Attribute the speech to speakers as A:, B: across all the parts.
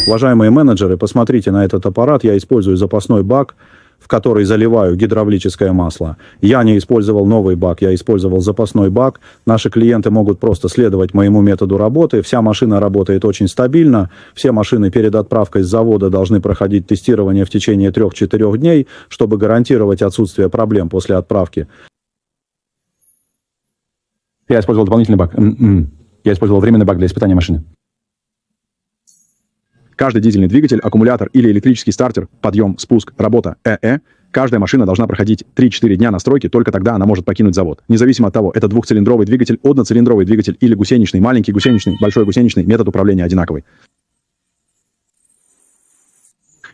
A: Уважаемые менеджеры, посмотрите на этот аппарат. Я использую запасной бак, в который заливаю гидравлическое масло. Я не использовал новый бак, я использовал запасной бак. Наши клиенты могут просто следовать моему методу работы. Вся машина работает очень стабильно. Все машины перед отправкой с завода должны проходить тестирование в течение 3-4 дней, чтобы гарантировать отсутствие проблем после отправки.
B: Я использовал дополнительный бак. Я использовал временный бак для испытания машины. Каждый дизельный двигатель, аккумулятор или электрический стартер, подъем, спуск, работа, каждая машина должна проходить 3-4 дня настройки, только тогда она может покинуть завод. Независимо от того, это двухцилиндровый двигатель, одноцилиндровый двигатель или гусеничный, маленький гусеничный, большой гусеничный, метод управления одинаковый.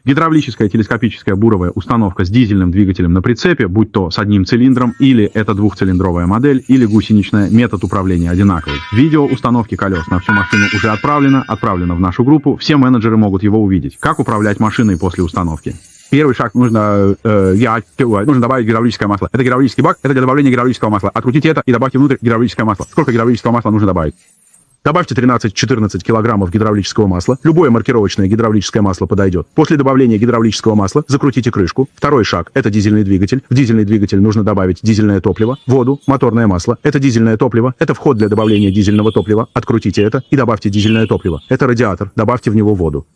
A: Гидравлическая телескопическая буровая установка с дизельным двигателем на прицепе, будь то с одним цилиндром, или это двухцилиндровая модель, или гусеничная, метод управления одинаковый. Видео установки колес на всю машину уже отправлено в нашу группу, все менеджеры могут его увидеть. Как управлять машиной после установки? Первый шаг, нужно добавить гидравлическое масло. Это гидравлический бак, это для добавления гидравлического масла. Открутите это и добавьте внутрь гидравлическое масло. Сколько гидравлического масла нужно добавить? Добавьте 13-14 килограммов гидравлического масла. Любое маркировочное гидравлическое масло подойдет. После добавления гидравлического масла закрутите крышку. Второй шаг – это дизельный двигатель. В дизельный двигатель нужно добавить дизельное топливо, воду, моторное масло. Это дизельное топливо. Это вход для добавления дизельного топлива. Открутите это и добавьте дизельное топливо. Это радиатор. Добавьте в него воду.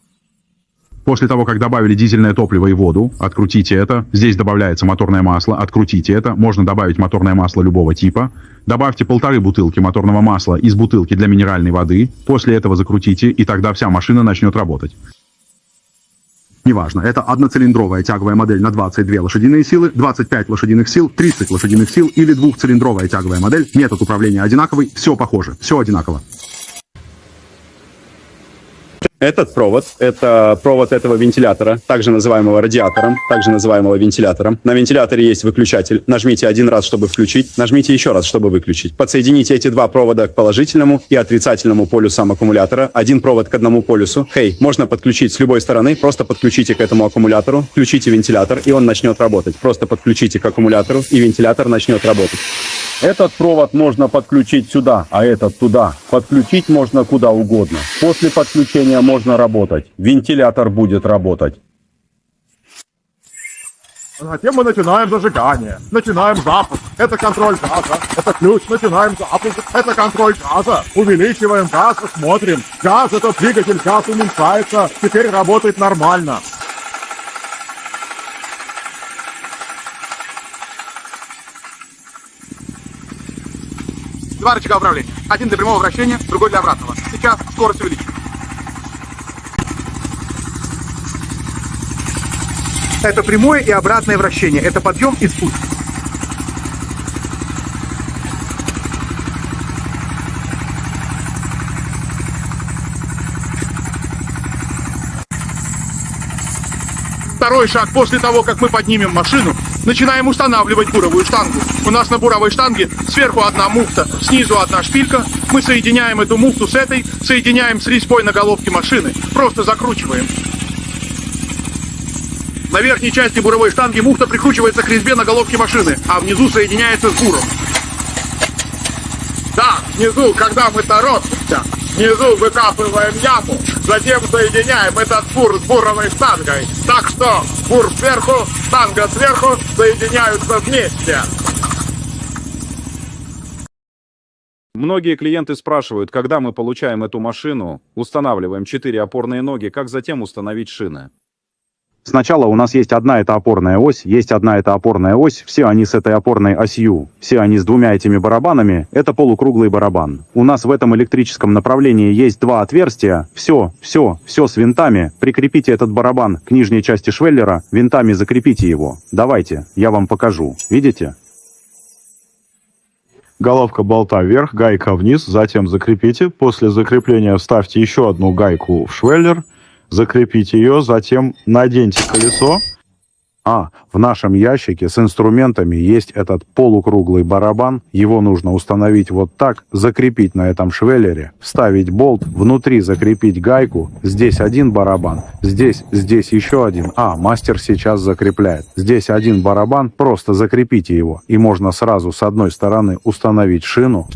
A: После того, как добавили дизельное топливо и воду, открутите это. Здесь добавляется моторное масло. Открутите это. Можно добавить моторное масло любого типа. Добавьте 1,5 бутылки моторного масла из бутылки для минеральной воды. После этого закрутите, и тогда вся машина начнет работать. Неважно, это одноцилиндровая тяговая модель на 22 лошадиные силы, 25 лошадиных сил, 30 лошадиных сил или двухцилиндровая тяговая модель. Метод управления одинаковый, все похоже, все одинаково.
C: Этот провод – это провод этого вентилятора, также называемого радиатором, также называемого вентилятором. На вентиляторе есть выключатель. Нажмите один раз, чтобы включить, нажмите еще раз, чтобы выключить. Подсоедините эти два провода к положительному и отрицательному полюсам аккумулятора. Один провод к одному полюсу. Можно подключить с любой стороны, просто подключите к этому аккумулятору, включите вентилятор, и он начнет работать. Просто подключите к аккумулятору, и вентилятор начнет работать.
D: Этот провод можно подключить сюда, а этот туда. Подключить можно куда угодно. После подключения можно работать. Вентилятор будет работать.
E: Затем мы начинаем зажигание, начинаем запуск, это контроль газа, это ключ, начинаем запуск, это контроль газа, увеличиваем газ, смотрим, газ, это двигатель, газ уменьшается, теперь работает нормально. Два рычага управления. Один для прямого вращения, другой для обратного. Сейчас скорость увеличим. Это прямое и обратное вращение. Это подъем и спуск. Второй шаг. После того, как мы поднимем машину, начинаем устанавливать буровую штангу. У нас на буровой штанге сверху одна муфта, снизу одна шпилька. Мы соединяем эту муфту с этой, соединяем с резьбой на головке машины. Просто закручиваем. На верхней части буровой штанги муфта прикручивается к резьбе на головке машины, а внизу соединяется с буром. Да, внизу, когда мы торопимся, внизу выкапываем яму, затем соединяем этот бур с буровой штангой. Так что бур сверху, штанга сверху соединяются вместе.
A: Многие клиенты спрашивают, когда мы получаем эту машину, устанавливаем 4 опорные ноги, как затем установить шины.
B: Сначала у нас есть одна эта опорная ось, все они с этой опорной осью, все они с двумя этими барабанами, это полукруглый барабан. У нас в этом электрическом направлении есть два отверстия, все с винтами, прикрепите этот барабан к нижней части швеллера, винтами закрепите его. Давайте, я вам покажу, видите?
F: Головка болта вверх, гайка вниз, затем закрепите, после закрепления вставьте еще одну гайку в швеллер, закрепите ее, затем наденьте колесо. В нашем ящике с инструментами есть этот полукруглый барабан. Его нужно установить вот так, закрепить на этом швеллере, вставить болт, внутри закрепить гайку. Здесь один барабан, здесь еще один. Мастер сейчас закрепляет. Здесь один барабан, просто закрепите его. И можно сразу с одной стороны установить шину,